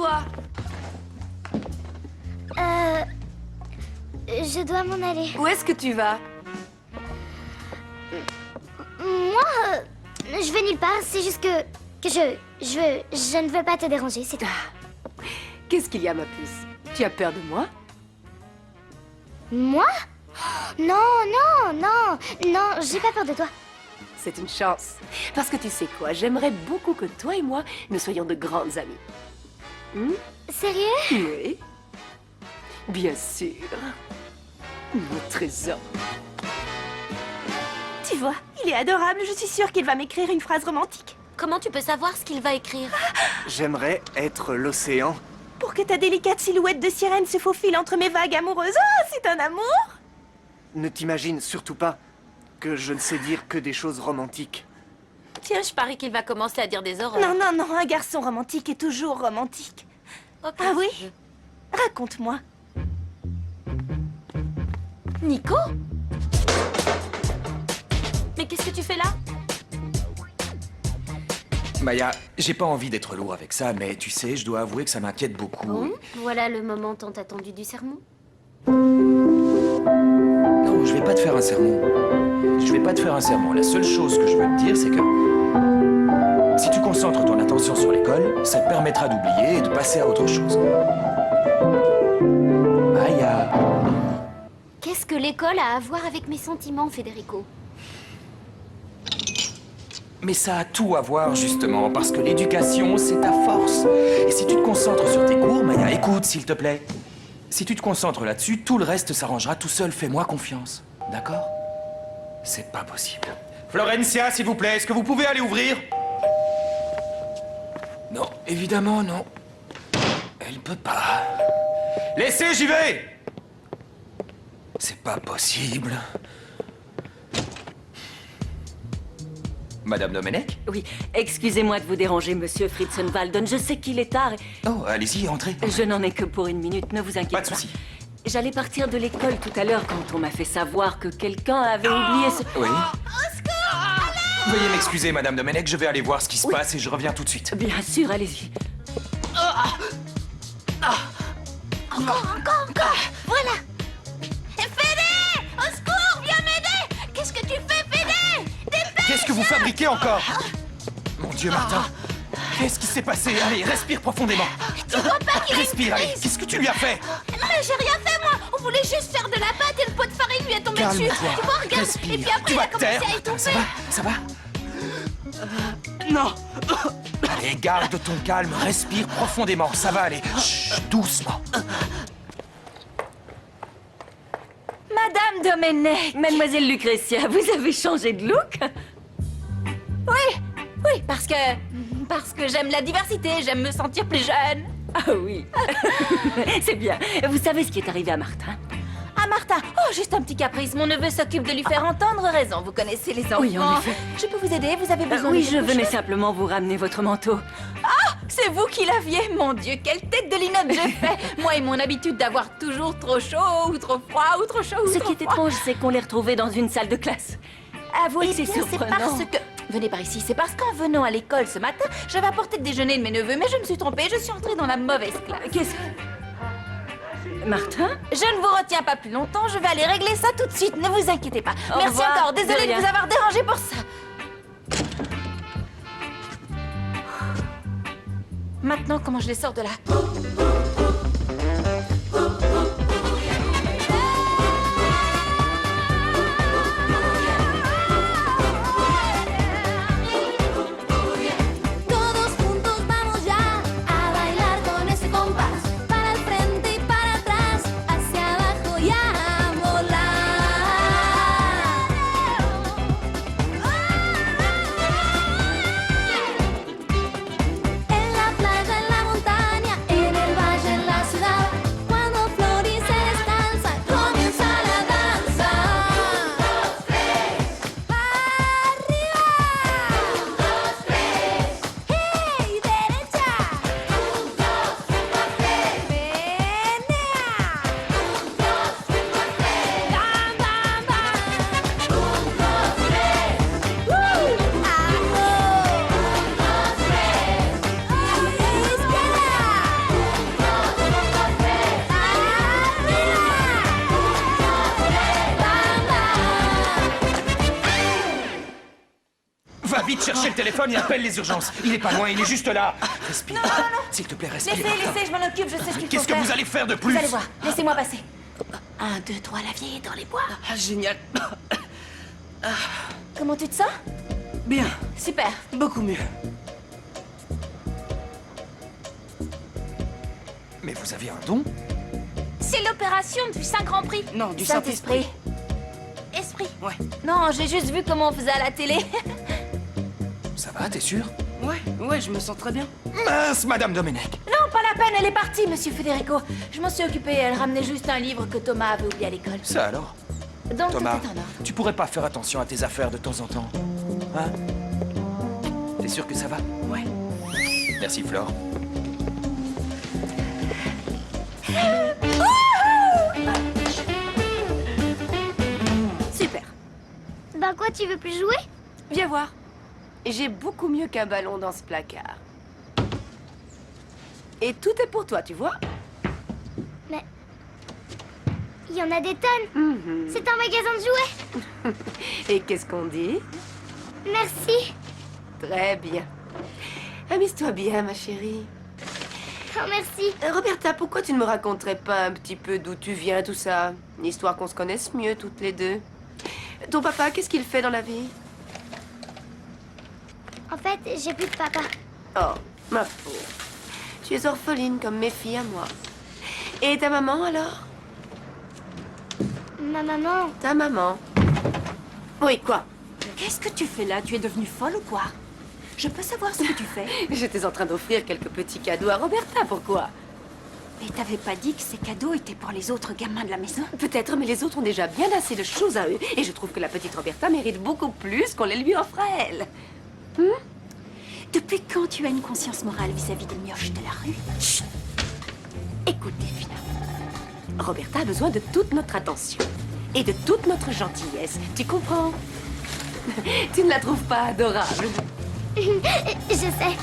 toi? Je dois m'en aller. Où est-ce que tu vas? Moi, je vais nulle part. C'est juste que je ne veux pas te déranger, c'est tout. Qu'est-ce qu'il y a, ma puce? Tu as peur de moi? Moi? Non, non, non, non, j'ai pas peur de toi. C'est une chance. Parce que tu sais quoi, j'aimerais beaucoup que toi et moi, nous soyons de grandes amies. Sérieux? Oui. Bien sûr. Mon trésor. Tu vois, il est adorable. Je suis sûre qu'il va m'écrire une phrase romantique. Comment tu peux savoir ce qu'il va écrire? J'aimerais être l'océan. Pour que ta délicate silhouette de sirène se faufile entre mes vagues amoureuses. Oh, c'est un amour! Ne t'imagine surtout pas que je ne sais dire que des choses romantiques. Tiens, je parie qu'il va commencer à dire des horreurs. Non, non, non, un garçon romantique est toujours romantique. Ok. Ah oui? Raconte-moi. Nico? Mais qu'est-ce que tu fais là? Maya, j'ai pas envie d'être lourd avec ça, mais tu sais, je dois avouer que ça m'inquiète beaucoup. Bon, voilà le moment tant attendu du sermon. Non, je vais pas te faire un sermon. Je vais pas te faire un sermon. La seule chose que je veux te dire, c'est que si tu concentres ton attention sur l'école, ça te permettra d'oublier et de passer à autre chose. Maya. Qu'est-ce que l'école a à voir avec mes sentiments, Federico? Mais ça a tout à voir, justement, parce que l'éducation, c'est ta force. Et si tu te concentres sur tes cours, Maya, écoute, s'il te plaît. Si tu te concentres là-dessus, tout le reste s'arrangera tout seul. Fais-moi confiance. D'accord? C'est pas possible. Florencia, s'il vous plaît, est-ce que vous pouvez aller ouvrir? Non, évidemment, non. Elle peut pas. Laissez, j'y vais! C'est pas possible. Madame Domenech? Oui, excusez-moi de vous déranger, monsieur Fritzenwalden. Je sais qu'il est tard. Oh, allez-y, entrez. Je n'en ai que pour une minute, ne vous inquiétez pas. Pas de souci. J'allais partir de l'école tout à l'heure quand on m'a fait savoir que quelqu'un avait oublié ce... Oui. Veuillez m'excuser, Madame Domenech, je vais aller voir ce qui se passe et je reviens tout de suite. Bien sûr, allez-y. Encore! Voilà! Fédé! Au secours! Viens m'aider! Qu'est-ce que tu fais, Fédé? Qu'est-ce que vous fabriquez encore? Mon Dieu, Martin. Qu'est-ce qui s'est passé? Allez, respire profondément. Tu vois pas qu'il a une Respire, allez. crise? Qu'est-ce que tu lui as fait? Mais j'ai rien fait, moi! On voulait juste faire de la pâte et le pot de farine lui est tombé dessus! Calme-toi. Tu vois, regarde! Respire. Et puis après, Tu il vas a te commencé taire. à Martin, étouffer! ça va? Non! Allez, garde ton calme, respire profondément, ça va aller. Chut, doucement. Madame Domenech! Mademoiselle Lucretia, vous avez changé de look? Oui, parce que j'aime la diversité, j'aime me sentir plus jeune. Ah oui. C'est bien. Vous savez ce qui est arrivé à Martin? Ah, Martha, oh, juste un petit caprice. Mon neveu s'occupe de lui faire entendre raison. Vous connaissez les enfants. Oui, en effet. Je peux vous aider? Vous avez besoin Oui, de je quelque venais chose? simplement vous ramener votre manteau. C'est vous qui l'aviez? Mon Dieu, quelle tête de linotte j'ai fait! Moi et mon habitude d'avoir toujours trop chaud, ou trop froid, ou trop chaud, ou Ce trop qui est froid. étrange, c'est qu'on les retrouvait dans une salle de classe. Avouez Eh que c'est bien, c'est surprenant. parce que... Venez par ici, c'est parce qu'en venant à l'école ce matin, j'avais apporté le déjeuner de mes neveux, mais je me suis trompée, je suis entrée dans la mauvaise classe. Qu'est-ce... Martin? Je ne vous retiens pas plus longtemps, je vais aller régler ça tout de suite, ne vous inquiétez pas. Au Merci revoir, encore, de désolée de rien. vous avoir dérangé pour ça. Maintenant, comment je les sors de là? Todos juntos vamos ya a bailar con ese compás. Para el frente y para atrás, hacia abajo y a volar. En la playa, en la montaña, en vite chercher le téléphone et appelle les urgences. Il est pas loin, il est juste là. Respire. Non, non, non. S'il te plaît, respire. Laissez, je m'en occupe, je sais ce qu'il faut Qu'est-ce que faire. vous allez faire de plus? Vous allez voir, laissez-moi passer. 1, 2, 3, la vieille est dans les bois. Ah, génial. Comment tu te sens? Bien, Super. beaucoup mieux. Mais vous avez un don? C'est l'opération du Saint Grand Prix. Non, du Saint-Esprit. Esprit. Ouais. Non, j'ai juste vu comment on faisait à la télé. Ça va, t'es sûr? Ouais, je me sens très bien. Mince, Madame Domenech. Non, pas la peine, elle est partie, monsieur Federico. Je m'en suis occupée, elle ramenait juste un livre que Thomas avait oublié à l'école. Ça alors? Donc Thomas, tout est en ordre. tu pourrais pas faire attention à tes affaires de temps en temps? Hein? T'es sûr que ça va? Ouais. Merci, Flore. Super. Bah quoi, tu veux plus jouer? Viens voir. J'ai beaucoup mieux qu'un ballon dans ce placard. Et tout est pour toi, tu vois? Mais... il y en a des tonnes. C'est un magasin de jouets. Et qu'est-ce qu'on dit? Merci. Très bien. Amuse-toi bien, ma chérie. Oh, merci. Roberta, pourquoi tu ne me raconterais pas un petit peu d'où tu viens, tout ça? Histoire qu'on se connaisse mieux, toutes les deux. Ton papa, qu'est-ce qu'il fait dans la vie? En fait, j'ai plus de papa. Oh, ma pauvre. Tu es orpheline comme mes filles à moi. Et ta maman, alors? Ma maman... Ta maman? Oui, quoi? Qu'est-ce que tu fais là? Tu es devenue folle ou quoi? Je peux savoir ce que tu fais? J'étais en train d'offrir quelques petits cadeaux à Roberta, pourquoi? Mais t'avais pas dit que ces cadeaux étaient pour les autres gamins de la maison? Peut-être, mais les autres ont déjà bien assez de choses à eux. Et je trouve que la petite Roberta mérite beaucoup plus qu'on les lui offre à elle. Depuis quand tu as une conscience morale vis-à-vis des mioches de la rue? Chut! Écoute, Delphina. Roberta a besoin de toute notre attention. Et de toute notre gentillesse. Tu comprends? Tu ne la trouves pas adorable? Je sais.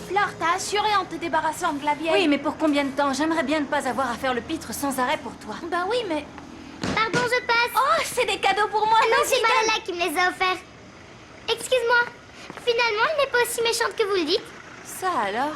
Flore, t'as assuré en te débarrassant de la vieille. Oui, mais pour combien de temps? J'aimerais bien ne pas avoir à faire le pitre sans arrêt pour toi. Ben oui, mais... Pardon, je passe. Oh, c'est des cadeaux pour moi. Ah non, Vas-y, c'est Malala qui me les a offerts. Excuse-moi. Finalement, elle n'est pas aussi méchante que vous le dites. Ça alors?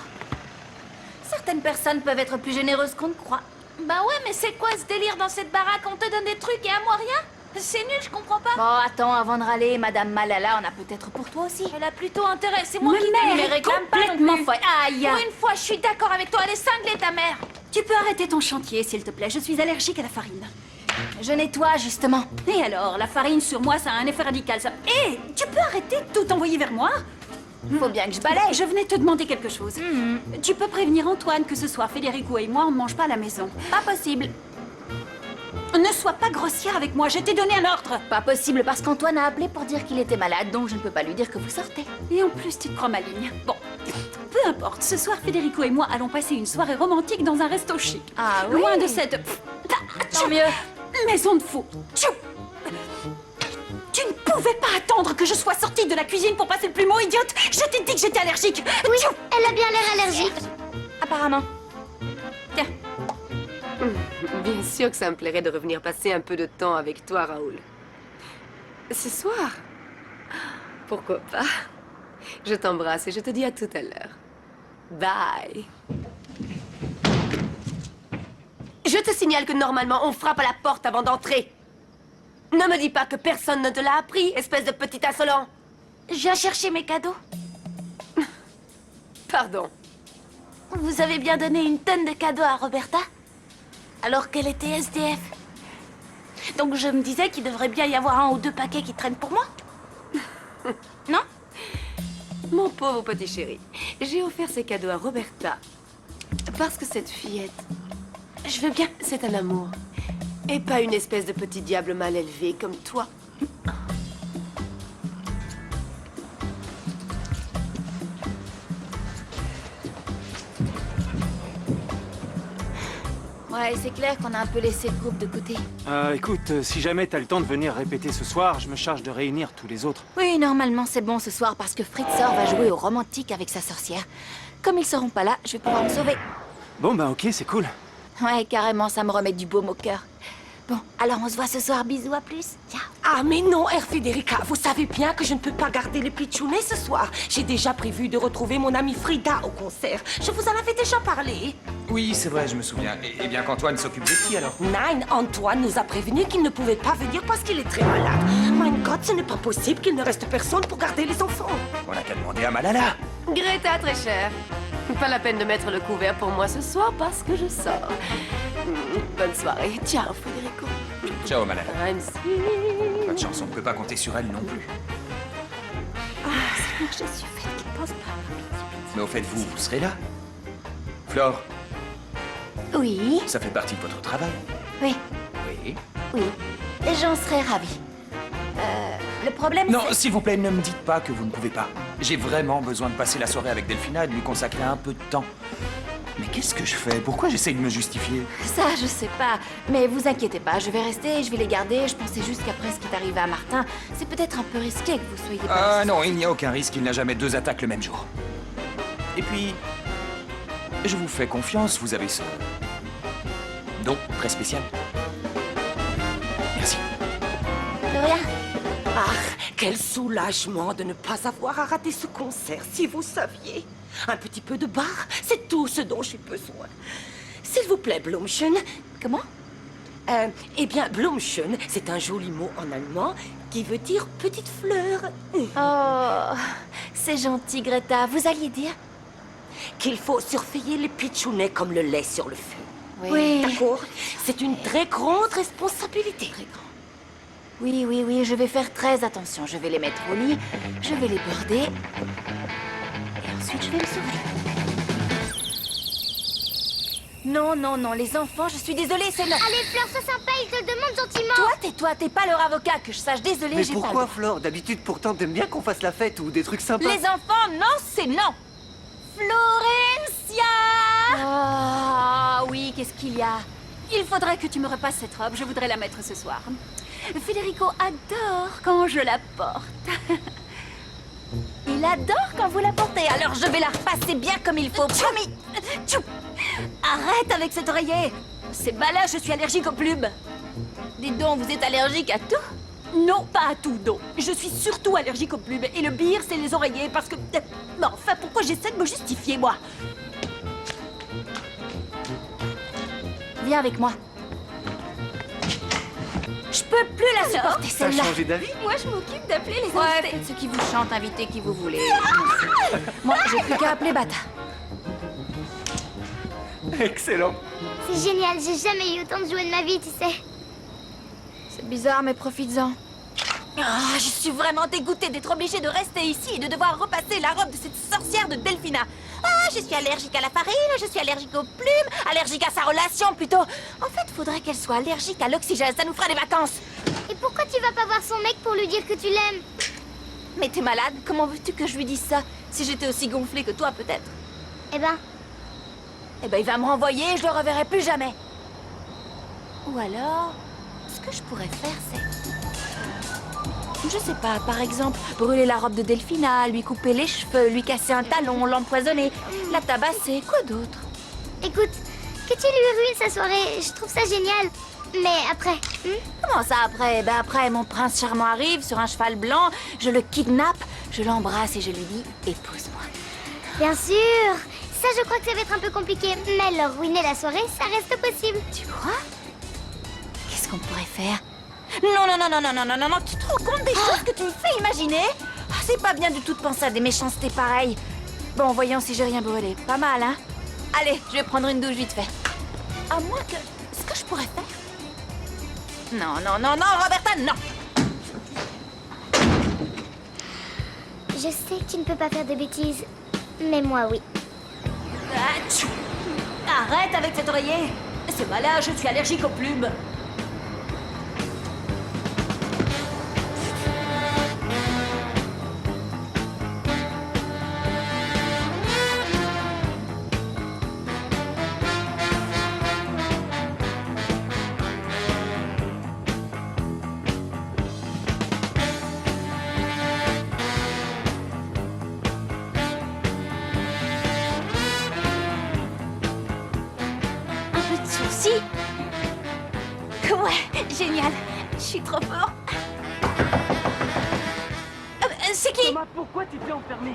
Certaines personnes peuvent être plus généreuses qu'on ne croit. Bah ouais, mais c'est quoi ce délire dans cette baraque? On te donne des trucs et à moi rien? C'est nul, je comprends pas. Bon, attends, avant de râler, Madame Malala en a peut-être pour toi aussi. Elle a plutôt intérêt, c'est moi qui mère ne les est réclame pas non complètement plus. folle. Aïe! Pour une fois, je suis d'accord avec toi, elle est cinglée ta mère. Tu peux arrêter ton chantier, s'il te plaît. Je suis allergique à la farine. Je nettoie, justement. Et alors, la farine sur moi, ça a un effet radical, ça. Hé, tu peux arrêter de tout envoyer vers moi? Faut bien que je balaye. Je venais te demander quelque chose. Tu peux prévenir Antoine que ce soir, Federico et moi, on ne mange pas à la maison. Pas possible. Ne sois pas grossière avec moi, je t'ai donné un ordre. Pas possible parce qu'Antoine a appelé pour dire qu'il était malade, donc je ne peux pas lui dire que vous sortez. Et en plus, tu te crois maligne. Bon, peu importe. Ce soir, Federico et moi allons passer une soirée romantique dans un resto chic. Ah oui? Loin de cette... Tant mieux. Maison de fou. Tu ne pouvais pas attendre que je sois sortie de la cuisine pour passer le plumeau, idiote. Je t'ai dit que j'étais allergique. Oui, elle a bien l'air allergique. Apparemment. Tiens. Bien sûr que ça me plairait de revenir passer un peu de temps avec toi, Raoul. Ce soir? Pourquoi pas? Je t'embrasse et je te dis à tout à l'heure. Bye. Je te signale que normalement, on frappe à la porte avant d'entrer. Ne me dis pas que personne ne te l'a appris, espèce de petit insolent. Je viens chercher mes cadeaux. Pardon. Vous avez bien donné une tonne de cadeaux à Roberta, alors qu'elle était SDF. Donc je me disais qu'il devrait bien y avoir 1 ou 2 paquets qui traînent pour moi. Non? Mon pauvre petit chéri, j'ai offert ces cadeaux à Roberta parce que cette fillette, je veux bien, c'est un amour. Et pas une espèce de petit diable mal élevé comme toi. Ouais, c'est clair qu'on a un peu laissé le groupe de côté. Écoute, si jamais t'as le temps de venir répéter ce soir, je me charge de réunir tous les autres. Oui, normalement c'est bon ce soir parce que Fritzor va jouer au romantique avec sa sorcière. Comme ils seront pas là, je vais pouvoir me sauver. Bon, bah ok, c'est cool. Ouais, carrément, ça me remet du baume au cœur. Bon, alors on se voit ce soir. Bisous, à plus. Ciao. Ah mais non, Federica, vous savez bien que je ne peux pas garder le pitchounet ce soir. J'ai déjà prévu de retrouver mon amie Frida au concert. Je vous en avais déjà parlé. Oui, c'est vrai, je me souviens. Et bien qu'Antoine s'occupe des petits, alors. Nein, Antoine nous a prévenu qu'il ne pouvait pas venir parce qu'il est très malade. Mein Gott, ce n'est pas possible qu'il ne reste personne pour garder les enfants. On n'a qu'à demander à Malala. Greta, très chère. Pas la peine de mettre le couvert pour moi ce soir parce que je sors. Bonne soirée. Ciao, Federico. Ciao, Malala. I'm sweet. Pas de chance, on ne peut pas compter sur elle non plus. Je suis faite qu'il pense pas. Mais au fait, vous serez là. Flore, Oui, ça fait partie de votre travail. oui, Oui. oui. Et j'en serais ravie. Le problème, Non, c'est... s'il vous plaît, ne me dites pas que vous ne pouvez pas. J'ai vraiment besoin de passer la soirée avec Delphina et de lui consacrer un peu de temps. Mais qu'est-ce que je fais? Pourquoi j'essaye de me justifier? Ça, je sais pas. Mais vous inquiétez pas, je vais rester, je vais les garder. Je pensais juste qu'après ce qui est arrivé à Martin, c'est peut-être un peu risqué que vous soyez pas... Ah non, il n'y a aucun risque, il n'a jamais 2 attaques le même jour. Et puis, je vous fais confiance, vous avez ce don très spécial. Merci. De rien. Ah, quel soulagement de ne pas avoir à rater ce concert, si vous saviez. Un petit peu de bar, c'est tout ce dont j'ai besoin. S'il vous plaît, Blumchen. Comment? Eh bien, Blumchen, c'est un joli mot en allemand qui veut dire petite fleur. Oh, c'est gentil, Greta. Vous alliez dire? Qu'il faut surveiller les pitchounets comme le lait sur le feu. Oui. D'accord? C'est une très grande responsabilité. Très grand. Oui, oui, oui, je vais faire très attention. Je vais les mettre au lit, je vais les border. Et ensuite, je vais me sauver. Non, non, non, les enfants, je suis désolée, c'est non. Allez, Fleur, sois sympa, il te le demande gentiment. Toi, tais-toi, t'es pas leur avocat, que je sache. Désolée, Mais j'ai pas pourquoi, le Flore? D'habitude, pourtant, t'aimes bien qu'on fasse la fête ou des trucs sympas. droit. Les enfants, non, c'est non. Florencia! Oh, oui, qu'est-ce qu'il y a? Il faudrait que tu me repasses cette robe, je voudrais la mettre ce soir. Federico adore quand je la porte. Il adore quand vous la portez, alors je vais la repasser bien comme il faut, promis. Tchou. Arrête avec cet oreiller. C'est balade, je suis allergique aux plumes. Dis donc, vous êtes allergique à tout? Non, pas à tout, non. Je suis surtout allergique aux plumes. Et le pire, c'est les oreillers, parce que... Mais enfin, pourquoi j'essaie de me justifier, moi? Viens avec moi. Je peux plus la supporter, T'as celle-là. changé d'avis? Moi, je m'occupe d'appeler les Ouais, invités. faites ce qui vous chante, invitez qui vous voulez. Moi, j'ai plus qu'à appeler Bata. Excellent. C'est génial, j'ai jamais eu autant de jouets de ma vie, tu sais. C'est bizarre, mais profites-en. Ah, je suis vraiment dégoûtée d'être obligée de rester ici et de devoir repasser la robe de cette sorcière de Delphina. Ah, je suis allergique à la farine, je suis allergique aux plumes, allergique à sa relation plutôt. En fait, faudrait qu'elle soit allergique à l'oxygène, ça nous fera des vacances. Et pourquoi tu vas pas voir son mec pour lui dire que tu l'aimes? Mais t'es malade, comment veux-tu que je lui dise ça? Si j'étais aussi gonflée que toi, peut-être. Eh ben, Eh ben, il va me renvoyer et je le reverrai plus jamais. Ou alors, ce que je pourrais faire, c'est... Je sais pas, par exemple, brûler la robe de Delphina, lui couper les cheveux, lui casser un talon, l'empoisonner, la tabasser, quoi d'autre? écoute, que tu lui ruines sa soirée, je trouve ça génial. Mais après, Comment ça après? Ben après, mon prince charmant arrive sur un cheval blanc, je le kidnappe, je l'embrasse et je lui dis « épouse-moi bien sûr, ça je crois que ça va être un peu compliqué. Mais leur ruiner la soirée, ça reste possible. ». Tu crois? Qu'est-ce qu'on pourrait faire? Non, non, non, non, non, non, non, non, non, tu te rends compte des choses que tu me fais imaginer? Ah, c'est pas bien du tout de penser à des méchancetés pareilles. Bon, voyons si j'ai rien brûlé. Pas mal, hein? Allez, je vais prendre une douche vite fait. À moins que... Ce que je pourrais faire... Non, non, non, non, Roberta, non! Je sais que tu ne peux pas faire de bêtises, mais moi oui. Atchou. Arrête avec cet oreiller. C'est malade, je suis allergique aux plumes. Un peu de sourcil? génial. Je suis trop fort. C'est qui? Thomas, pourquoi tu t'es enfermé?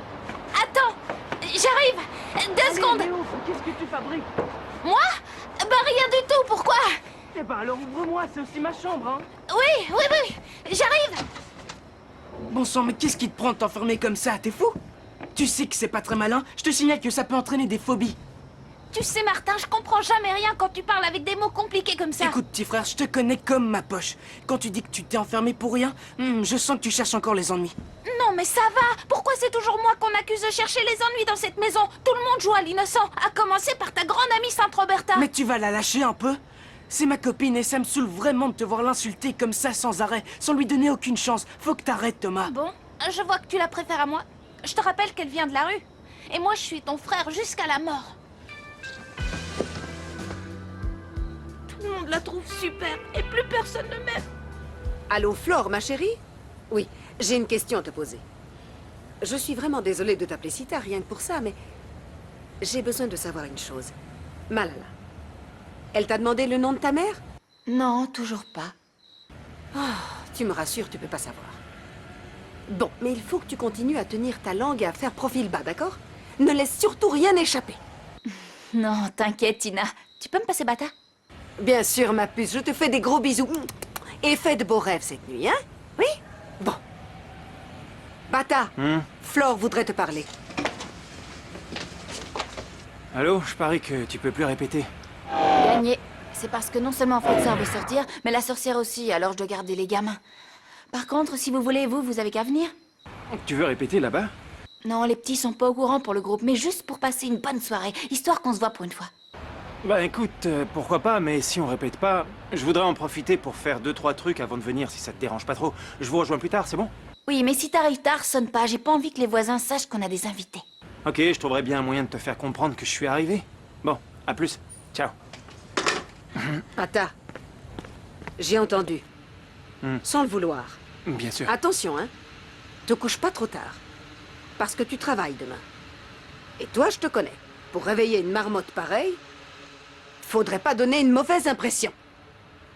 Attends, j'arrive. 2 secondes. Léo, qu'est-ce que tu fabriques? Moi? Bah rien du tout, pourquoi? Eh ben alors ouvre-moi, c'est aussi ma chambre, hein. Oui, j'arrive. Bon sang, mais qu'est-ce qui te prend de t'enfermer comme ça? T'es fou? Tu sais que c'est pas très malin. Je te signale que ça peut entraîner des phobies. Tu sais, Martin, je comprends jamais rien quand tu parles avec des mots compliqués comme ça. Écoute, petit frère, je te connais comme ma poche. Quand tu dis que tu t'es enfermé pour rien, je sens que tu cherches encore les ennuis. Non, mais ça va. Pourquoi c'est toujours moi qu'on accuse de chercher les ennuis dans cette maison? Tout le monde joue à l'innocent, à commencer par ta grande amie Sainte-Roberta. Mais tu vas la lâcher un peu? C'est ma copine et ça me saoule vraiment de te voir l'insulter comme ça sans arrêt, sans lui donner aucune chance. Faut que t'arrêtes, Thomas. Bon, je vois que tu la préfères à moi. Je te rappelle qu'elle vient de la rue. Et moi, je suis ton frère jusqu'à la mort. Tout le monde la trouve super et plus personne ne m'aime. Allô, Flore, ma chérie? Oui, j'ai une question à te poser. Je suis vraiment désolée de t'appeler si tard, rien que pour ça, mais... j'ai besoin de savoir une chose. Malala. Elle t'a demandé le nom de ta mère? Non, toujours pas. Oh, tu me rassures, tu peux pas savoir. Bon, mais il faut que tu continues à tenir ta langue et à faire profil bas, d'accord? Ne laisse surtout rien échapper. Non, t'inquiète, Tina. Tu peux me passer Bata? Bien sûr, ma puce, je te fais des gros bisous. Et fais de beaux rêves cette nuit, hein? Oui? Bon. Bata, Flore voudrait te parler. Allô, je parie que tu peux plus répéter. Gagné. C'est parce que non seulement Fredson veut sortir, mais la sorcière aussi, alors je dois garder les gamins. Par contre, si vous voulez, vous avez qu'à venir. Tu veux répéter là-bas? Non, les petits sont pas au courant pour le groupe, mais juste pour passer une bonne soirée, histoire qu'on se voit pour une fois. Bah écoute, pourquoi pas, mais si on répète pas, je voudrais en profiter pour faire 2-3 trucs avant de venir si ça te dérange pas trop. Je vous rejoins plus tard, c'est bon? Oui, mais si t'arrives tard, sonne pas, j'ai pas envie que les voisins sachent qu'on a des invités. Ok, je trouverai bien un moyen de te faire comprendre que je suis arrivé. Bon, à plus. Ciao. Bata, j'ai entendu. Sans le vouloir. Bien sûr. Attention, hein. Te couche pas trop tard. Parce que tu travailles demain. Et toi, je te connais. Pour réveiller une marmotte pareille, faudrait pas donner une mauvaise impression.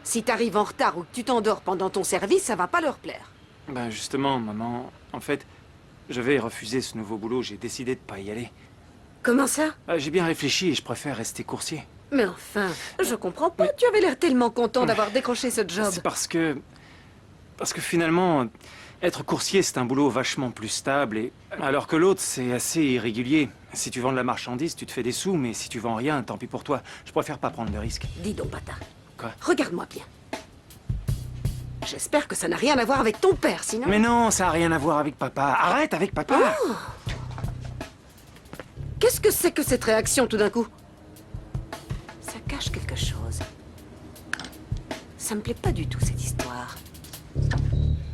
Si t'arrives en retard ou que tu t'endors pendant ton service, ça va pas leur plaire. Ben justement, maman, en fait, je vais refuser ce nouveau boulot, j'ai décidé de pas y aller. Comment ça? J'ai bien réfléchi et je préfère rester coursier. Mais enfin, je comprends pas. Tu avais l'air tellement content d'avoir décroché ce job. C'est parce que finalement, être coursier, c'est un boulot vachement plus stable, et alors que l'autre, c'est assez irrégulier. Si tu vends de la marchandise, tu te fais des sous, mais si tu vends rien, tant pis pour toi. Je préfère pas prendre de risques. Dis donc, Bata. Quoi? Regarde-moi bien. J'espère que ça n'a rien à voir avec ton père, sinon... Mais non, ça a rien à voir avec papa. Arrête avec papa. Oh! Qu'est-ce que c'est que cette réaction, tout d'un coup? Ça cache quelque chose. Ça me plaît pas du tout, cette histoire.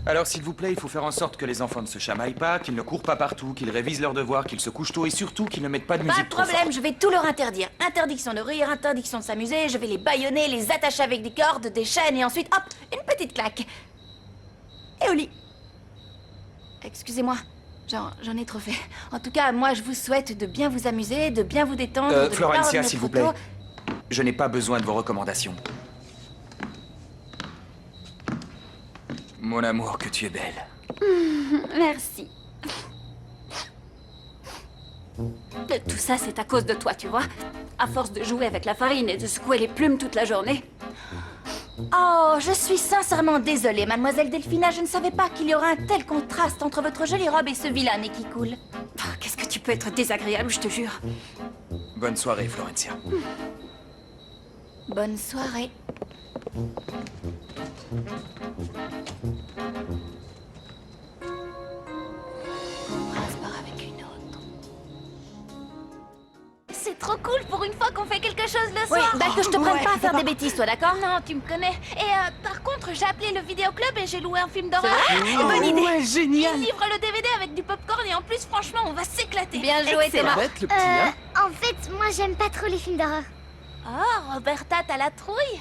Alors, s'il vous plaît, il faut faire en sorte que les enfants ne se chamaillent pas, qu'ils ne courent pas partout, qu'ils révisent leurs devoirs, qu'ils se couchent tôt et surtout qu'ils ne mettent pas de Pas musique de trop problème, forte. je vais tout leur interdire. Interdiction de rire, interdiction de s'amuser, je vais les bâillonner, les attacher avec des cordes, des chaînes et ensuite, hop, une petite claque. Et au lit. Excusez-moi, j'en ai trop fait. En tout cas, moi, je vous souhaite de bien vous amuser, de bien vous détendre, de ne pas Florencia, revenir s'il trop vous plaît. tôt. Je n'ai pas besoin de vos recommandations. Mon amour, que tu es belle. Merci. Tout ça, c'est à cause de toi, tu vois. À force de jouer avec la farine et de secouer les plumes toute la journée. Oh, je suis sincèrement désolée, mademoiselle Delphina. Je ne savais pas qu'il y aurait un tel contraste entre votre jolie robe et ce vilain nez qui coule. Oh, qu'est-ce que tu peux être désagréable, je te jure. Bonne soirée, Florencia. Bonne soirée. Avec une autre. C'est trop cool pour une fois qu'on fait quelque chose le soir. Oui, bah que je te prenne pas à faire des bêtises, toi, d'accord? Non, tu me connais. Et par contre, j'ai appelé le vidéoclub et j'ai loué un film d'horreur. Bonne idée. Ouais, génial. Ils livrent le DVD avec du popcorn et en plus, franchement, on va s'éclater. Bien joué, C'est Thomas. bête, le petit, hein. En fait, moi j'aime pas trop les films d'horreur. Oh, Roberta, t'as la trouille?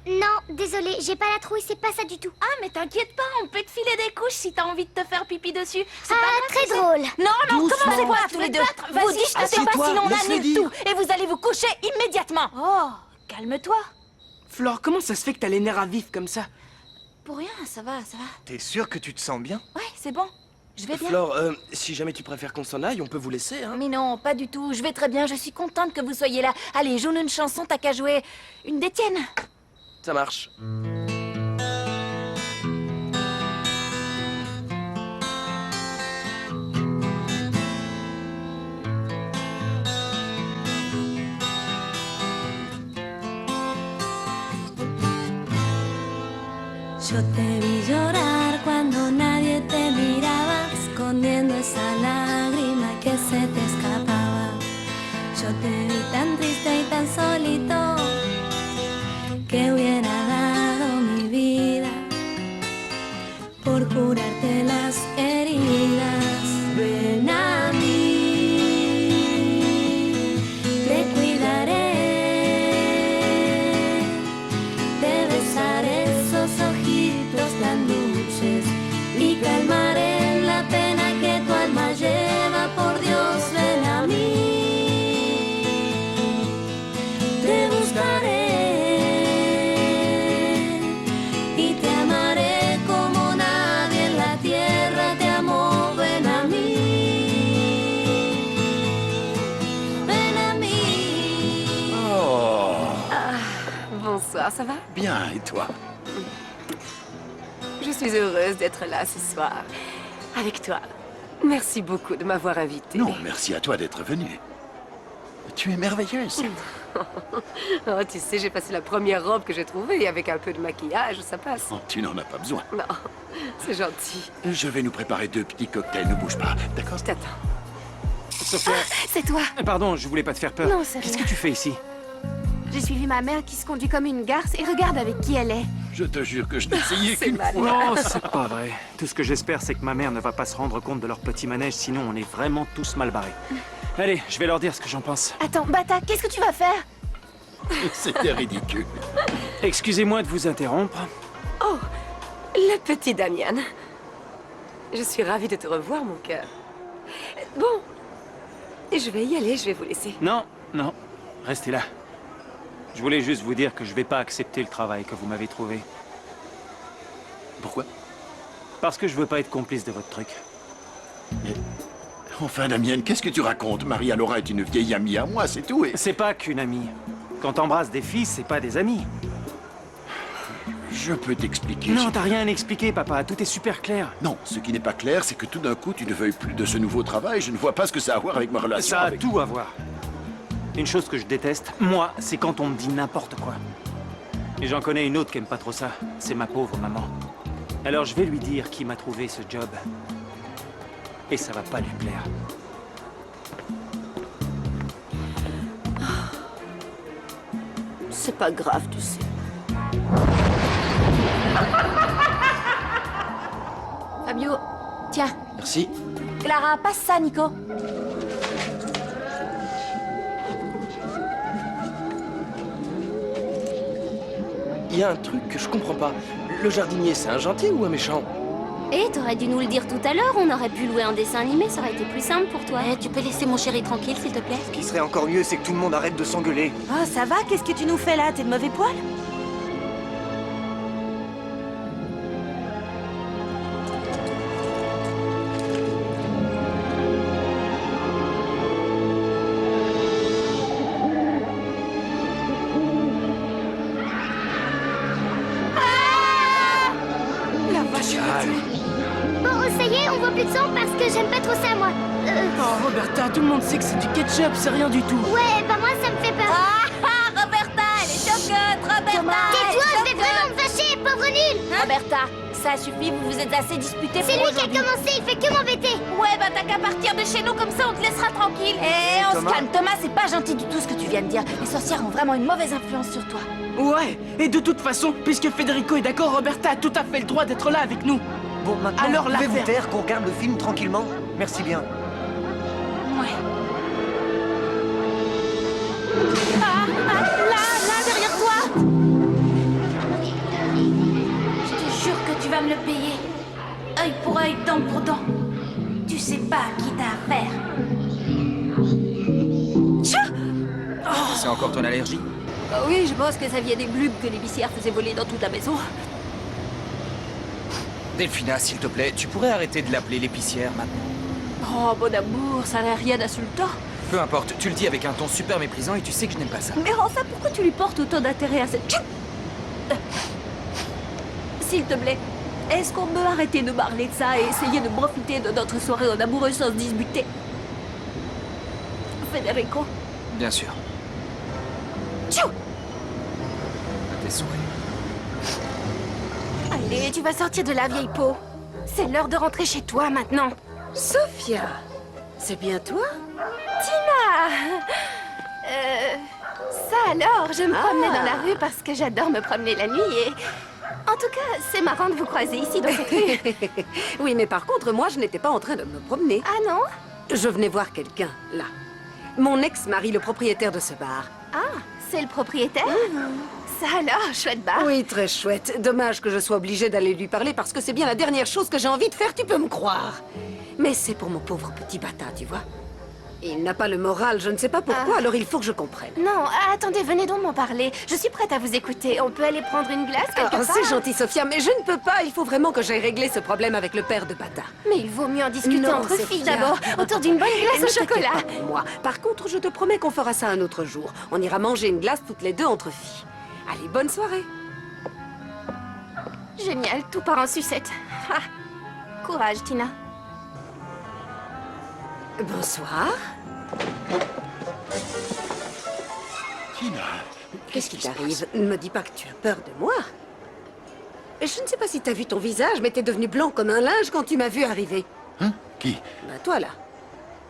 Non, désolée, j'ai pas la trouille, c'est pas ça du tout. Ah, mais t'inquiète pas, on peut te filer des couches si t'as envie de te faire pipi dessus. C'est Ah, pas grave, très drôle. Non, Doucement. commencez pas tous les deux. Vous disputez pas, assieds-toi, sinon on laisse-le annule dire. tout. Et vous allez vous coucher immédiatement. Oh, calme-toi. Flore, comment ça se fait que t'as les nerfs à vif comme ça? Pour rien, ça va, ça va. T'es sûr que tu te sens bien? Ouais, c'est bon. Je vais bien. Flore, si jamais tu préfères qu'on s'en aille, on peut vous laisser, hein. Mais non, pas du tout. Je vais très bien. Je suis contente que vous soyez là. Allez, joue-nous une chanson, t'as qu'à jouer une des tiennes. Ça marche. Yo te vi llorar cuando nadie te miraba, escondiendo esa lágrima que se te escapaba. Yo te vi tan triste y tan solito que hubiera dado mi vida por curarte las heridas. Ven a mí, te cuidaré, te besaré esos ojitos tan dulces y calmaré la pena que tu alma lleva. Por Dios, ven a mí, te buscaré y te amaré como nadie en la tierra te amó. Ven a mí, ven a mí. Oh, Bonsoir, ça va? bien, et toi? Je suis heureuse d'être là ce soir, avec toi. Merci beaucoup de m'avoir invitée. Non, merci à toi d'être venue. Tu es merveilleuse. Oh, tu sais, j'ai passé la première robe que j'ai trouvée, et avec un peu de maquillage, ça passe. Oh, tu n'en as pas besoin. Non, c'est gentil. Je vais nous préparer 2 petits cocktails, ne bouge pas, d'accord? Je t'attends. Sophia, C'est toi. pardon, je voulais pas te faire peur. Non, c'est Qu'est-ce rien. que tu fais ici? J'ai suivi ma mère qui se conduit comme une garce et regarde avec qui elle est. Je te jure que je n'ai essayé C'est qu'une mal. fois. Non, c'est pas vrai. Tout ce que j'espère, c'est que ma mère ne va pas se rendre compte de leur petit manège, sinon on est vraiment tous mal barrés. Allez, je vais leur dire ce que j'en pense. Attends, Bata, qu'est-ce que tu vas faire? C'était ridicule. Excusez-moi de vous interrompre. Oh, le petit Damian. Je suis ravie de te revoir, mon cœur. Bon, je vais y aller, je vais vous laisser. Non, non, restez là. Je voulais juste vous dire que je vais pas accepter le travail que vous m'avez trouvé. Pourquoi? Parce que je veux pas être complice de votre truc. Mais... Enfin, Damienne, qu'est-ce que tu racontes? Maria Laura est une vieille amie à moi, c'est tout, et... C'est pas qu'une amie. Quand t'embrasses des filles, c'est pas des amis. Je peux t'expliquer. Non, t'as rien à expliquer, papa. Tout est super clair. Non, ce qui n'est pas clair, c'est que tout d'un coup, tu ne veuilles plus de ce nouveau travail. Je ne vois pas ce que ça a à voir avec ma relation Ça a avec... tout à voir. Une chose que je déteste, moi, c'est quand on me dit n'importe quoi. Et j'en connais une autre qui aime pas trop ça. C'est ma pauvre maman. Alors je vais lui dire qui m'a trouvé ce job. Et ça va pas lui plaire. C'est pas grave, tu sais. Fabio, tiens. Merci. Clara, passe ça, Nico. Il y a un truc que je comprends pas. Le jardinier, c'est un gentil ou un méchant? Et t'aurais dû nous le dire tout à l'heure, on aurait pu louer un dessin animé, ça aurait été plus simple pour toi. Tu peux laisser mon chéri tranquille, s'il te plaît? Ce qui serait encore mieux, c'est que tout le monde arrête de s'engueuler. Oh, ça va? Qu'est-ce que tu nous fais là? T'es de mauvais poil? Bon, ça y est, on voit plus de sang parce que j'aime pas trop ça, moi. Oh, Roberta, tout le monde sait que c'est du ketchup, c'est rien du tout. Ouais, bah moi, ça me fait peur. Ah, Roberta, elle est chocotte, Roberta. Tais-toi, je vais vraiment me fâcher, pauvre nul. Roberta, ça suffit, vous vous êtes assez disputés C'est pour lui qui a aujourd'hui. commencé, il fait que m'embêter. Ouais, bah t'as qu'à partir de chez nous, comme ça on te laissera tranquille. Eh, on se Thomas. calme, Thomas, c'est pas gentil du tout ce que tu viens de dire. Les sorcières ont vraiment une mauvaise influence sur toi. Ouais, et de toute façon, puisque Federico est d'accord, Roberta a tout à fait le droit d'être là avec nous. Bon, maintenant, Alors, vous pouvez vous l'affaire. taire qu'on regarde le film tranquillement? Merci bien. Ouais. Là, derrière toi. Je te jure que tu vas me le payer. Œil pour œil, dent pour dent. Tu sais pas à qui t'as affaire. C'est encore ton allergie? Oui, je pense que ça vient des glubes que l'épicière faisait voler dans toute la maison. Delphina, s'il te plaît, tu pourrais arrêter de l'appeler l'épicière maintenant? Oh, bon amour, ça n'a rien d'insultant. Peu importe, tu le dis avec un ton super méprisant et tu sais que je n'aime pas ça. Mais enfin, pourquoi tu lui portes autant d'intérêt à cette... S'il te plaît, est-ce qu'on peut arrêter de parler de ça et essayer de profiter de notre soirée en amoureux sans se disputer? Federico? Bien sûr. Tchou! À tes souhaits. Allez, tu vas sortir de la vieille peau. C'est l'heure de rentrer chez toi maintenant. Sophia, c'est bien toi? Tina! Ça alors, je me promenais dans la rue parce que j'adore me promener la nuit et... En tout cas, c'est marrant de vous croiser ici dans cette rue. Oui, mais par contre, moi, je n'étais pas en train de me promener. Ah non? Je venais voir quelqu'un, là. Mon ex-mari, le propriétaire de ce bar. Ah, c'est le propriétaire? Ça alors, chouette bar. Oui, très chouette. Dommage que je sois obligée d'aller lui parler parce que c'est bien la dernière chose que j'ai envie de faire, tu peux me croire. Mais c'est pour mon pauvre petit bâtard, tu vois. Il n'a pas le moral, je ne sais pas pourquoi, alors il faut que je comprenne. Non, attendez, venez donc m'en parler. Je suis prête à vous écouter. On peut aller prendre une glace quelque part? C'est gentil, Sophia, mais je ne peux pas. Il faut vraiment que j'aille régler ce problème avec le père de Bata. Mais il vaut mieux en discuter Non, entre Sophia. filles d'abord, autour d'une bonne glace au Ne t'inquiète chocolat. pas pour moi. Par contre, je te promets qu'on fera ça un autre jour. On ira manger une glace toutes les deux entre filles. Allez, bonne soirée. Génial, tout part en sucette. Ah. Courage, Tina. Bonsoir. Tina, Qu'est-ce qui t'arrive? Ne me dis pas que tu as peur de moi. Je ne sais pas si t'as vu ton visage, mais t'es devenu blanc comme un linge quand tu m'as vu arriver. Hein? Qui? Ben, toi, là.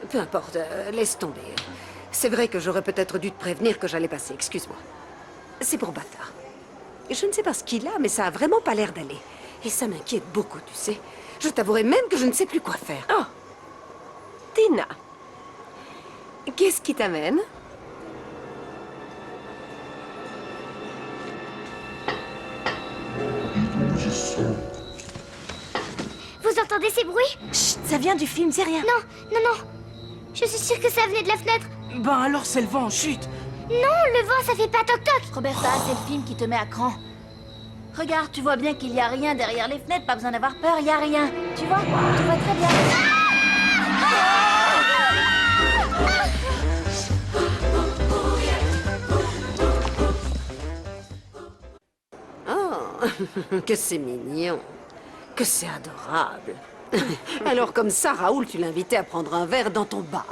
Peu importe, laisse tomber. C'est vrai que j'aurais peut-être dû te prévenir que j'allais passer, excuse-moi. C'est pour Bata. Je ne sais pas ce qu'il a, mais ça a vraiment pas l'air d'aller. Et ça m'inquiète beaucoup, tu sais. Je t'avouerai même que je ne sais plus quoi faire. Oh! Tina! Qu'est-ce qui t'amène? Vous entendez ces bruits? Chut, ça vient du film, c'est rien. Non, non, non. Je suis sûre que ça venait de la fenêtre. Ben alors c'est le vent, chut. Non, le vent, ça fait pas toc-toc. Roberta, c'est le film qui te met à cran. Regarde, tu vois bien qu'il y a rien derrière les fenêtres, pas besoin d'avoir peur, il y a rien. Tu vois très bien. Oh, que c'est mignon. Que c'est adorable. Alors comme ça, Raoul, tu l'invitais à prendre un verre dans ton bar.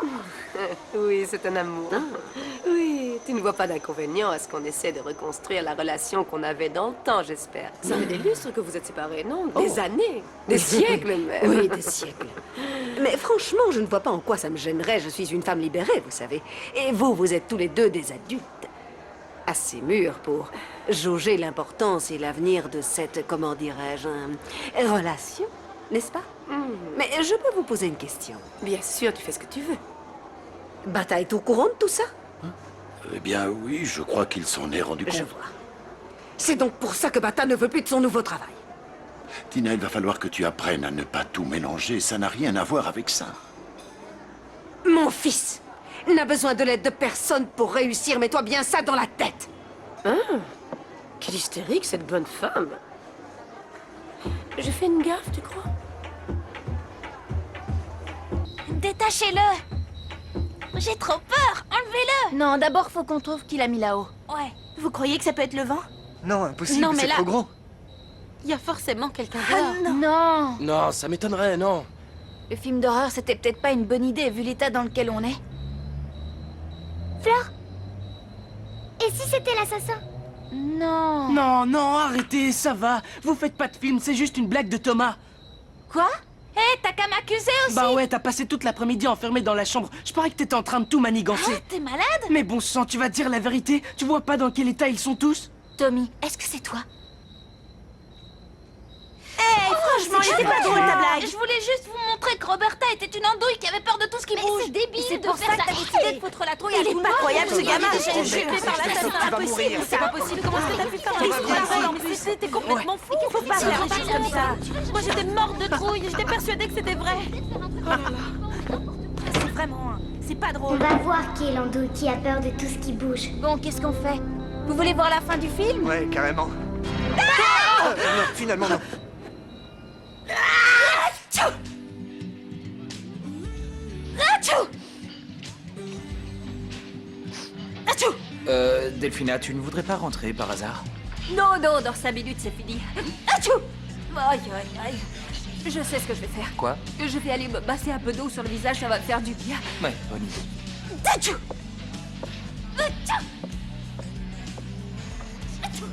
Oui, c'est un amour. Oui, tu ne vois pas d'inconvénient à ce qu'on essaie de reconstruire la relation qu'on avait dans le temps, j'espère. Ça fait des lustres que vous êtes séparés, non? Des années. Des siècles même. Oui, des siècles. Mais franchement, je ne vois pas en quoi ça me gênerait. Je suis une femme libérée, vous savez. Et vous, vous êtes tous les deux des adultes. Assez mûrs pour jauger l'importance et l'avenir de cette, comment dirais-je, relation, n'est-ce pas? Mais je peux vous poser une question. Bien sûr, tu fais ce que tu veux. Bata est au courant de tout ça? Eh bien oui, je crois qu'il s'en est rendu compte. Je vois. C'est donc pour ça que Bata ne veut plus de son nouveau travail. Tina, il va falloir que tu apprennes à ne pas tout mélanger. Ça n'a rien à voir avec ça. Mon fils n'a besoin de l'aide de personne pour réussir. Mets-toi bien ça dans la tête. Quelle hystérique, cette bonne femme. J'ai fait une gaffe, tu crois? Détachez-le. J'ai trop peur. Enlevez-le. Non, d'abord, faut qu'on trouve qui l'a mis là-haut. Ouais. Vous croyez que ça peut être le vent? Non, impossible, Non, mais c'est là- trop gros. Il y a forcément quelqu'un Ah dehors. non. Non, ça m'étonnerait, non. Le film d'horreur, c'était peut-être pas une bonne idée, vu l'état dans lequel on est. Fleur? Et si c'était l'assassin? Non. Non, non, arrêtez, ça va. Vous faites pas de film, c'est juste une blague de Thomas. Quoi? Hé, t'as qu'à m'accuser aussi. Bah ouais, t'as passé toute l'après-midi enfermé dans la chambre. Je parie que t'étais en train de tout manigancer. Ah, t'es malade? Mais bon sang, tu vas dire la vérité? Tu vois pas dans quel état ils sont tous? Tommy, est-ce que c'est toi? Franchement, c'était pas drôle ta blague. Je voulais juste vous montrer que Roberta était une andouille qui avait peur de tout ce qui bouge. C'est débile c'est de pour faire ça que ça. t'as décidé de foutre la trouille Il est pas croyable ce gamin, je te jure. C'est impossible, c'est pas possible. Comment est-ce que t'as pu faire un truc pareil? T'es complètement fou. Faut pas réagir comme ça. Moi j'étais morte de trouille, j'étais persuadée que c'était vrai. C'est vraiment... C'est pas On drôle. va voir qui est l'andouille qui a peur de tout ce qui bouge. Bon, qu'est-ce qu'on fait? Vous voulez voir la fin du film? Ouais, carrément. Non, finalement, non. Delphina, tu ne voudrais pas rentrer par hasard? Non, non, dans 5 minutes, c'est fini. Achou! Aïe, aïe, aïe. Je sais ce que je vais faire. Quoi? Je vais aller me masser un peu d'eau sur le visage, ça va me faire du bien. Ouais, bonne idée. Achou! Achou!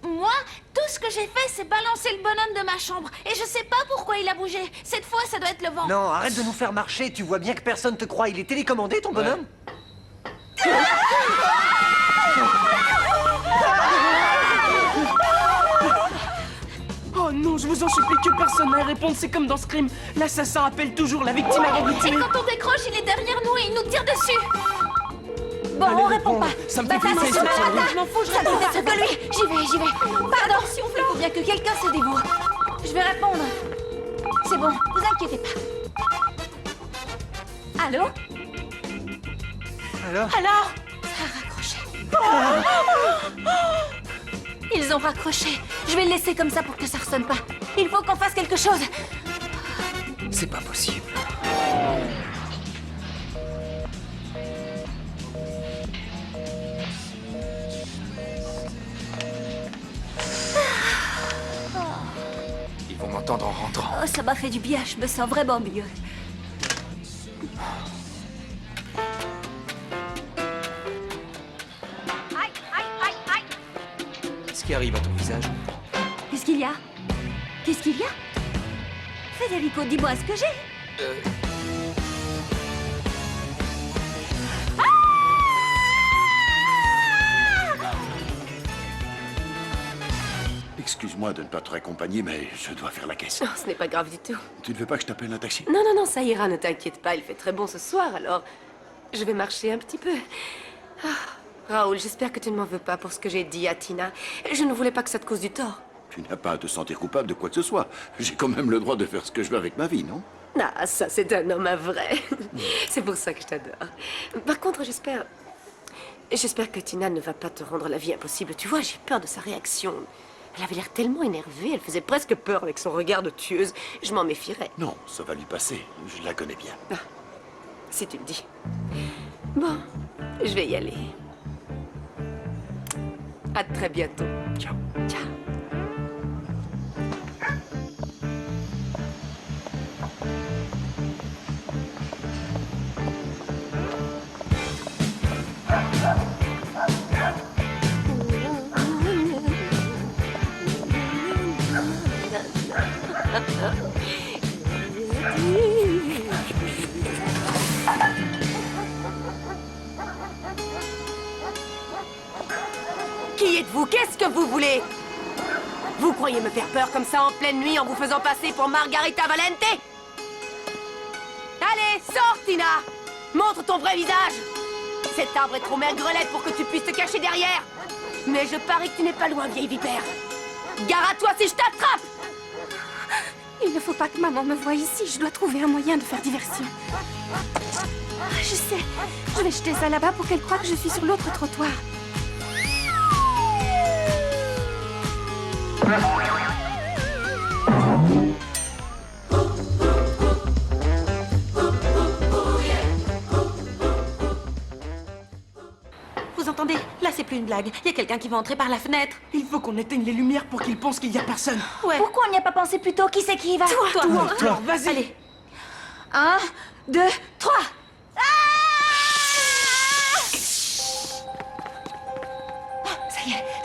Moi, tout ce que j'ai fait, c'est balancer le bonhomme de ma chambre. Et je sais pas pourquoi il a bougé. Cette fois, ça doit être le vent. Non, arrête de nous faire marcher. Tu vois bien que personne te croit. Il est télécommandé, ton bonhomme? Oh non, je vous en supplie que personne n'aille répondre, c'est comme dans Scream. L'assassin appelle toujours la victime avant de Et tuer. quand on décroche, il est derrière nous et il nous tire dessus. Bon, Allez, on répond réponds. pas. Ça me fait Bata, flipper, c'est cette Bata. série. Je m'en fous, je Ça réponds. peut faire que lui. J'y vais. Pardon, il faut bien que quelqu'un se dévoue. Je vais répondre. C'est bon, vous inquiétez pas. Allô? Alors? Alors? Ça a raccroché. Ils ont raccroché. Je vais le laisser comme ça pour que ça ressonne pas. Il faut qu'on fasse quelque chose. C'est pas possible. Ils vont m'entendre en rentrant. Oh, ça m'a fait du bien. Je me sens vraiment mieux. Qu'est-ce qui arrive à ton visage? Qu'est-ce qu'il y a? Qu'est-ce qu'il y a? Federico, dis-moi ce que j'ai. Excuse-moi de ne pas te raccompagner, mais je dois faire la caisse. Non, ce n'est pas grave du tout. Tu ne veux pas que je t'appelle un taxi? Non, non, non, ça ira, ne t'inquiète pas. Il fait très bon ce soir, alors je vais marcher un petit peu. Ah, Raoul, j'espère que tu ne m'en veux pas pour ce que j'ai dit à Tina. Je ne voulais pas que ça te cause du tort. Tu n'as pas à te sentir coupable de quoi que ce soit. J'ai quand même le droit de faire ce que je veux avec ma vie, non? Ah, ça, c'est un homme à vrai. C'est pour ça que je t'adore. Par contre, j'espère que Tina ne va pas te rendre la vie impossible. Tu vois, j'ai peur de sa réaction. Elle avait l'air tellement énervée, elle faisait presque peur avec son regard de tueuse. Je m'en méfierais. Non, ça va lui passer. Je la connais bien. Ah, si tu le dis. Bon, je vais y aller. À très bientôt. Ciao. Ciao. Qui êtes-vous? Qu'est-ce que vous voulez? Vous croyez me faire peur comme ça en pleine nuit en vous faisant passer pour Margarita Valente? Allez, sors, Tina! Montre ton vrai visage! Cet arbre est trop maigrelette pour que tu puisses te cacher derrière! Mais je parie que tu n'es pas loin, vieille vipère! Gare à toi si je t'attrape! Il ne faut pas que maman me voie ici. Je dois trouver un moyen de faire diversion. Je sais. Je vais jeter ça là-bas pour qu'elle croie que je suis sur l'autre trottoir. Vous entendez? Là, c'est plus une blague. Il y a quelqu'un qui va entrer par la fenêtre. Il faut qu'on éteigne les lumières pour qu'ils pensent qu'il n'y a personne. Ouais. Pourquoi on n'y a pas pensé plus tôt? Qui c'est qui y va? Toi, vas-y. Allez. 1, 2, 3.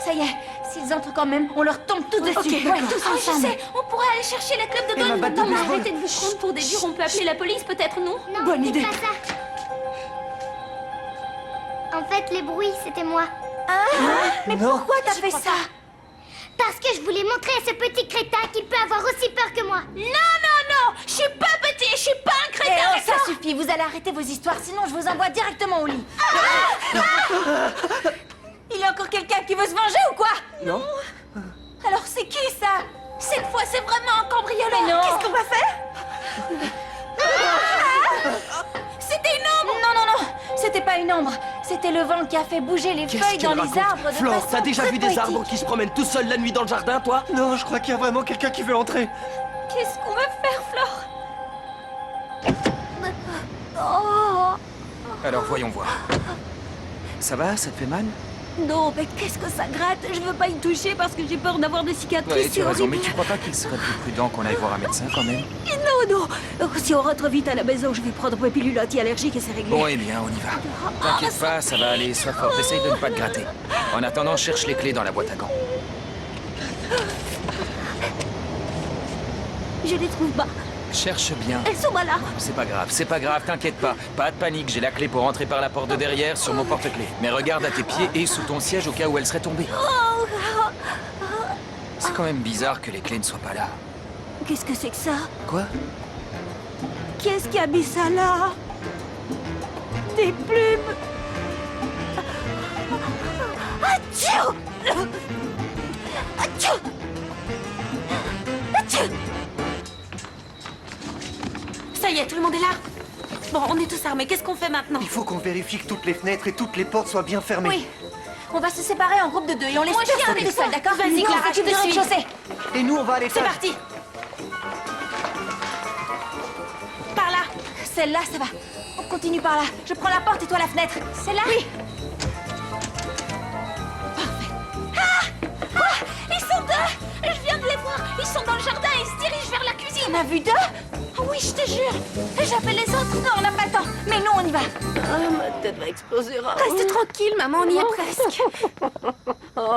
Ça y est. S'ils entrent quand même, on leur tombe tous dessus. Ok, Ouais, d'accord. tous Je ensemble. sais, on pourrait aller chercher la club de Et ma golf. batte de Non, mais baseball. arrêtez de vous prendre pour des durs. On peut appeler la police, peut-être, non? Non, Bonne c'est idée. pas ça. En fait, les bruits, c'était moi. Mais pourquoi t'as fait ça? Parce que je voulais montrer à ce petit crétin qu'il peut avoir aussi peur que moi. Non, non, non. Je suis pas petit, je suis pas un Eh crétin, oh, ça d'accord? suffit, vous allez arrêter vos histoires, sinon je vous envoie directement au lit. Il y a encore quelqu'un qui veut se venger ou quoi? Non. Alors c'est qui ça? Cette fois, c'est vraiment un cambrioleur. Mais non. Qu'est-ce qu'on va faire? C'était une ombre. Non, non, non, c'était pas pas une ombre. C'était le vent qui a fait bouger les Qu'est-ce feuilles dans qu'elle les raconte? arbres de Flore, façon t'as déjà très vu des poétique. arbres qui se promènent tout seuls la nuit dans le jardin, toi? Non, je crois qu'il y a vraiment quelqu'un qui veut entrer. Qu'est-ce qu'on va faire, Flore? Oh Alors voyons voir. Ça va? Ça te fait mal? non, mais qu'est-ce que ça gratte? Je veux pas y toucher parce que j'ai peur d'avoir des cicatrices. Ouais, tu c'est as raison, mais horrible. tu crois pas qu'il serait plus prudent qu'on aille voir un médecin quand même? Non, non. Si on rentre vite à la maison, je vais prendre mes pilules anti-allergiques et c'est réglé. Bon, eh bien, on y va. T'inquiète pas, ça va aller, sois forte. Essaye de ne pas te gratter. En attendant, cherche les clés dans la boîte à gants. Je les trouve pas. Cherche bien. Elles sont pas là. C'est pas grave, t'inquiète pas. Pas de panique, j'ai la clé pour entrer par la porte de derrière sur mon porte-clés. Mais regarde à tes pieds et sous ton siège au cas où elle serait tombée. C'est quand même bizarre que les clés ne soient pas là. Qu'est-ce que c'est que ça? Quoi? Qu'est-ce qui a mis ça là? Des plumes. Atchou! Atchou! Atchou! Ça y est, tout le monde est là. Bon, on est tous armés. Qu'est-ce qu'on fait maintenant? Il faut qu'on vérifie que toutes les fenêtres et toutes les portes soient bien fermées. Oui. On va se séparer en groupe de 2 et on laisse Moi, je viens personne avec tout seul, toi. d'accord? Vas-y, Nico, Clara, s'occupe je du te suis. rez-de-chaussée. Et nous, on va à C'est l'étage. parti. Par là. Celle-là, ça va. On continue par là. Je prends la porte et toi la fenêtre. Celle-là? Oui. Ils sont deux. Je viens de les voir. Ils sont dans le jardin et ils se dirigent vers la cuisine. On a vu 2? Oh oui, je te jure. J'appelle les autres. Non, on n'a pas le temps. Mais nous, on y va. Ma tête va exploser. Raoul. Reste tranquille, maman, on y est presque.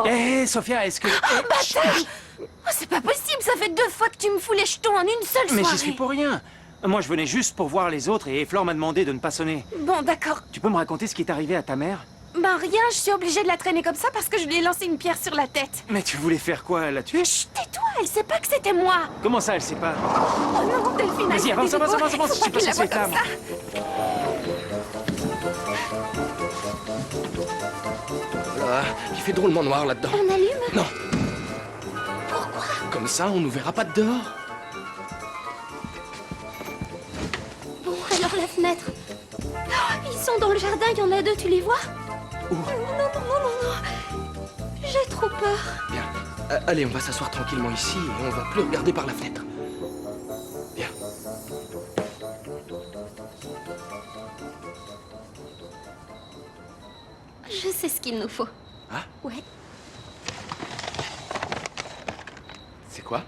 Hé, Sophia, est-ce que... Bâtard! Oh, c'est pas possible, ça fait 2 fois que tu me fous les jetons en une seule Mais soirée. j'y suis pour rien. Moi, je venais juste pour voir les autres et Flore m'a demandé de ne pas sonner. Bon, d'accord. Tu peux me raconter ce qui est arrivé à ta mère? Ben rien, je suis obligée de la traîner comme ça parce que je lui ai lancé une pierre sur la tête. Mais tu voulais faire quoi? La tuer? Chut, tais-toi, elle sait pas que c'était moi. Comment ça, elle sait pas? Oh non, Delphine, Vas-y, avance, avance, avance, avance. Je suis pas censé être là, moi. Ah, il fait drôlement noir là-dedans. On allume? Non, Pourquoi? comme ça, on nous verra pas de dehors. Bon, alors la fenêtre. Oh, ils sont dans le jardin, il y en a 2, tu les vois? Où? Non, non, non, non, non. J'ai trop peur. Bien. Allez, on va s'asseoir tranquillement ici et on va plus regarder par la fenêtre. Bien. Je sais ce qu'il nous faut. Ah? Ouais. C'est quoi?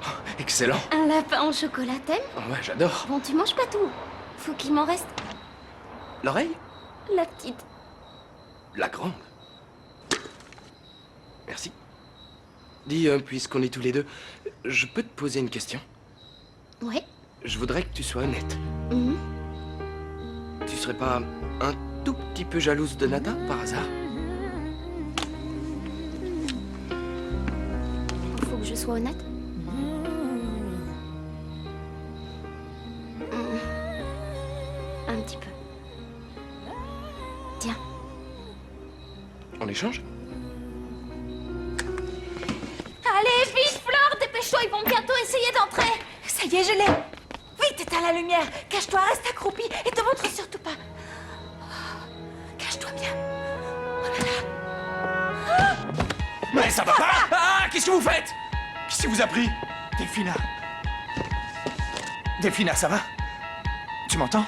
Oh, excellent. Un lapin au chocolat, t'aimes? Oh, ouais, j'adore. Bon, tu manges pas tout. Faut qu'il m'en reste L'oreille? la petite. La grande. Merci. Dis, puisqu'on est tous les deux, je peux te poser une question? Ouais. Je voudrais que tu sois honnête. Mhm. Tu serais pas un tout petit peu jalouse de Nata, par hasard? Faut que je sois honnête. Un petit peu. Tiens. On échange? Allez, vite, Flore, dépêche-toi, ils vont bientôt essayer d'entrer. Ça y est, je l'ai. Vite, éteins la lumière. Cache-toi, reste accroupi et te montre surtout pas. Cache-toi bien. Mais ça va pas! Ah, qu'est-ce que vous faites? Qu'est-ce qui vous a pris? Delphina. Delphina, ça va? Tu m'entends?